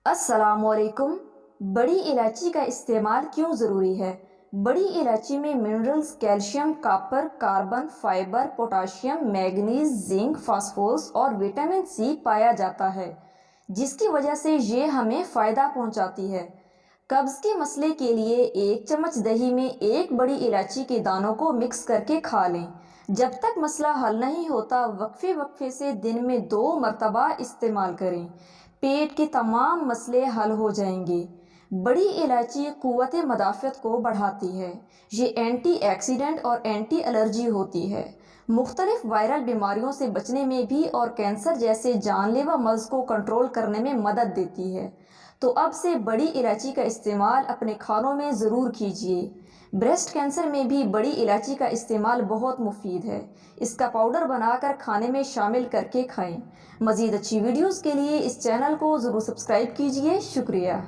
अस्सलामुअलैकुम। बड़ी इलायची का इस्तेमाल क्यों ज़रूरी है? बड़ी इलायची में minerals calcium, copper, carbon, fibre, potassium, manganese, zinc, phosphorus और विटामिन सी पाया जाता है, जिसकी वजह से ये हमें फ़ायदा पहुंचाती है। कब्ज़ के मसले के लिए 1 चम्मच दही में 1 बड़ी इलायची के दानों को मिक्स करके खा लें। जब तक मसला हल नहीं होता, वक्फे वक्फे से दिन में 2 मरतबा इस्तेमाल करें। पेट के तमाम मसले हल हो जाएंगे। बड़ी इलायची क़ुव्वत मदाफ़त को बढ़ाती है। ये एंटी ऑक्सीडेंट और एंटी एलर्जी होती है। मुख्तलिफ वायरल बीमारियों से बचने में भी और कैंसर जैसे जानलेवा मर्ज़ को कंट्रोल करने में मदद देती है। तो अब से बड़ी इलायची का इस्तेमाल अपने खानों में ज़रूर कीजिए। ब्रेस्ट कैंसर में भी बड़ी इलायची का इस्तेमाल बहुत मुफीद है। इसका पाउडर बनाकर खाने में शामिल करके खाएं। मज़ीद अच्छी वीडियोज़ के लिए इस चैनल को ज़रूर सब्सक्राइब कीजिए। शुक्रिया।